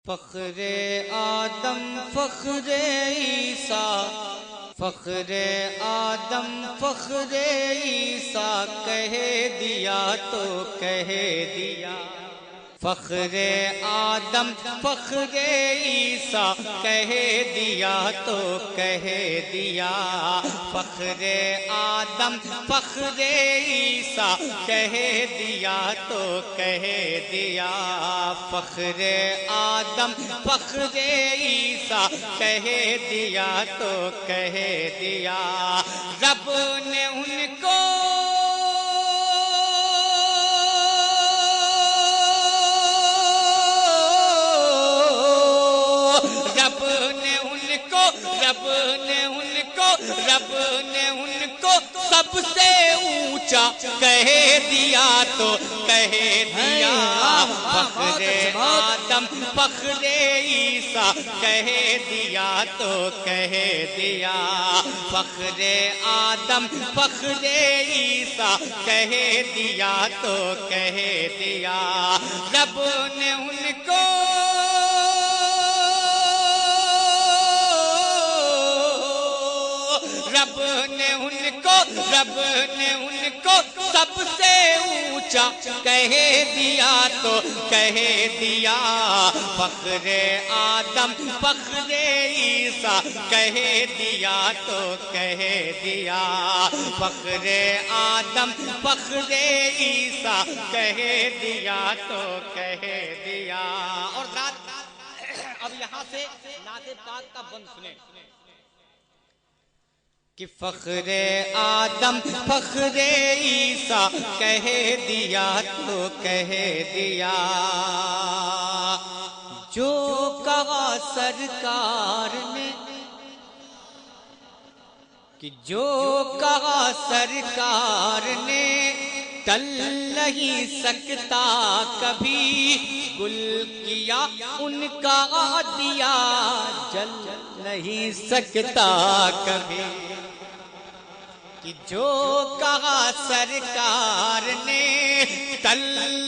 فخر آدم فخر عیسیٰ، فخر آدم فخر عیسیٰ، کہہ دیا تو کہہ دیا۔ فخر آدم فخر عیسیٰ، کہہ دیا تو کہہ دیا۔ فخر آدم فخر عیسیٰ، کہہ دیا تو کہہ دیا۔ فخر آدم فخر عیسیٰ، کہہ دیا تو کہہ دیا۔ رب نے ان کو رب نے ان کو سب سے اونچا کہہ دیا تو کہہ دیا۔ فخر آدم فخر عیسیٰ، کہہ دیا تو کہہ دیا۔ فخر آدم فخر عیسیٰ، کہہ دیا تو کہہ دیا۔ رب نے ان کو رب نے ان کو سب سے اونچا کہہ دیا تو کہہ دیا۔ فخر آدم فخر عیسیٰ، کہہ دیا تو کہہ دیا۔ فخر آدم فخر عیسیٰ، کہہ دیا تو کہہ دیا۔ اور اب یہاں سے نعت پاک کا بند سنیں کہ فخر آدم فخر عیسیٰ، کہہ دیا تو کہہ دیا۔ جو کہا سرکار نے، کہ جو کہا سرکار نے، ٹل نہیں سکتا کبھی۔ گل کیا ان کا دیا، جل نہیں سکتا کبھی۔ کہ جو کہا سرکار نے، ٹل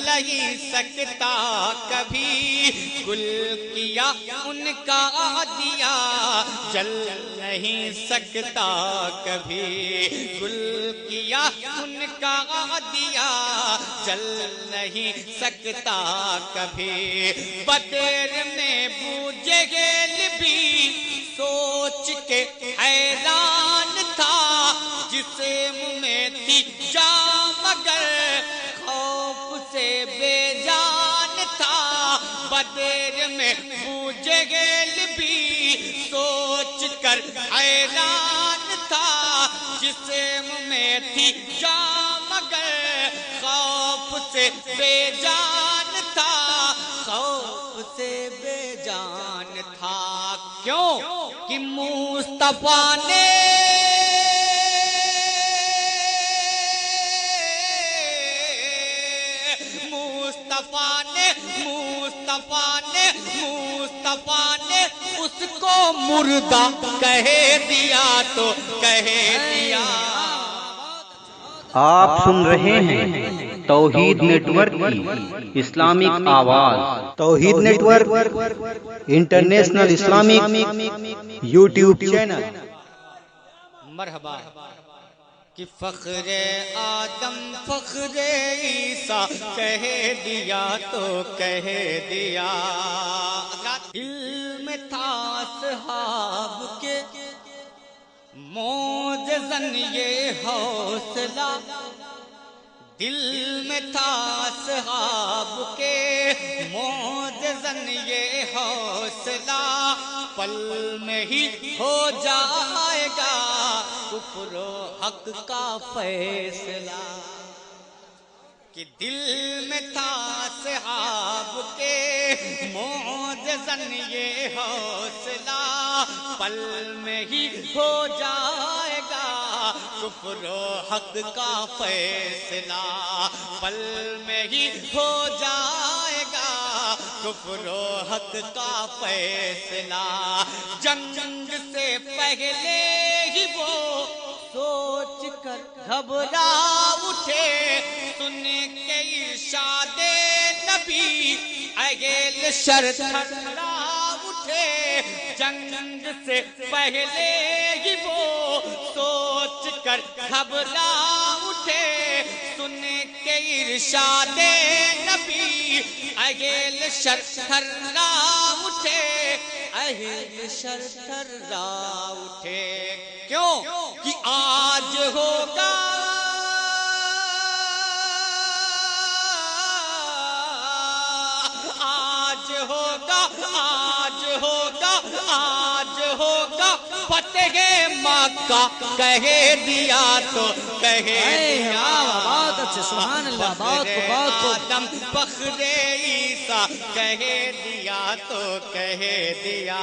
نہیں سکتا کبھی۔ گل کیا ان کا دیا، جل نہیں سکتا کبھی۔ گل کیا ان کا دیا، جل نہیں سکتا کبھی۔ بدر میں ابو جہل بھی سوچ کے حیران تھا، جسے منہ میں تھی جان مگر خوف سے بے جان تھا۔ بدر میں ابو جہل بھی سوچ کر حیران تھا، جسے منہ میں تھی جان مگر خوف سے بے جان تھا، خوف سے بے جان تھا۔ کیوں کہ مصطفیٰ نے اس کو مردہ کہہ دیا تو کہہ دیا۔ آپ سن رہے ہیں توحید نیٹ ورک کی اسلامک آواز۔ توحید network international Islamic YouTube channel. مرحبا۔ کہ فخر آدم فخر عیسیٰ، کہہ دیا تو کہہ دیا۔ علم تھا اصحاب کے معجزاً یہ حوصلہ، دل میں تھا اصحاب کے معجزاً یہ حوصلہ، پل میں ہی ہو جائے گا کفر و حق کا فیصلہ۔ کہ دل میں تھا اصحاب کے معجزاً یہ حوصلہ، پل میں ہی ہو جائے گا کفر و حق کا فیصلہ، پل میں ہی ہو جائے گا کفر و حق کا فیصلہ۔ جنگ سے پہلے ہی وہ سوچ کر گھبرا اٹھے، سن کے ارشاد نبی اگل شر تھرا اٹھے جنگ سے پہلے ہی وہ سوچ کر گھبرا اٹھے سن کے ارشاد نبی اہل شر تھرا اٹھے اہل شر تھرا اٹھے کیوں کہ آج ہوگا آج ہوگا فتح مکہ کہہ دیا تو کہہ دیا بہت اچھے سبحان اللہ بہت آدم فخر عیسیٰ کہہ دیا تو کہہ دیا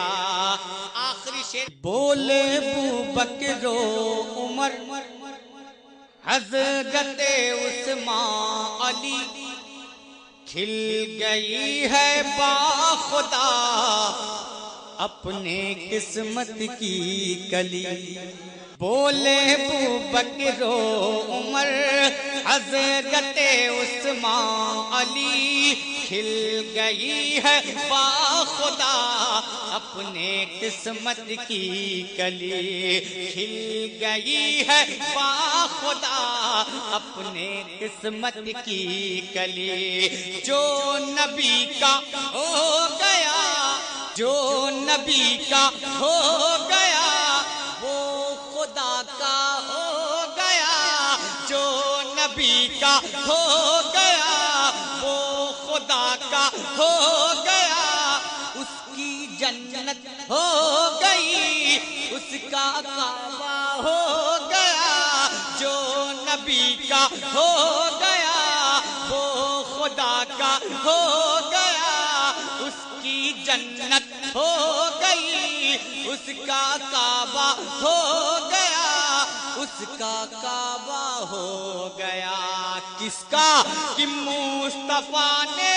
آخری شعر بولے ابوبکر و عمر حضرت عثمان علی کھل گئی ہے باخدا اپنے قسمت کی کلی بولے ابوبکر و عمر حضرت عثمان علی کھل گئی ہے باخدا اپنے قسمت کی کلی کھل گئی ہے باخدا اپنے قسمت کی کلی جو نبی کا ہو گیا جو نبی کا ہو گیا وہ خدا کا ہو گیا جو نبی کا ہو گیا وہ خدا کا ہو گیا اس کی جنت ہو گئی اس کا کعبہ ہو گیا جو نبی کا ہو گیا وہ خدا کا ہو گیا اس کی جنت ہو گئی اس کا کعبہ ہو گیا اس کا کعبہ ہو گیا کس کا کہ مصطفیٰ نے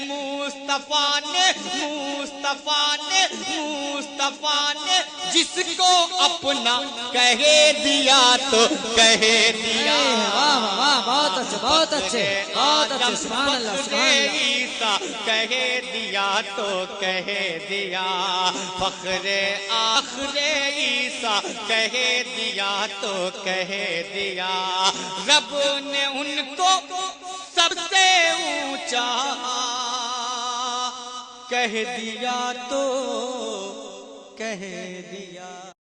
مصطفیٰ نے جس کو اپنا کہہ دیا تو کہہ دیا بہت اچھے سبحان اللہ عیسیٰ کہہ دیا تو کہہ دیا فخر آخر عیسیٰ کہہ دیا تو کہہ دیا رب نے ان کو سب سے اونچا کہہ دیا تو کہہ دیا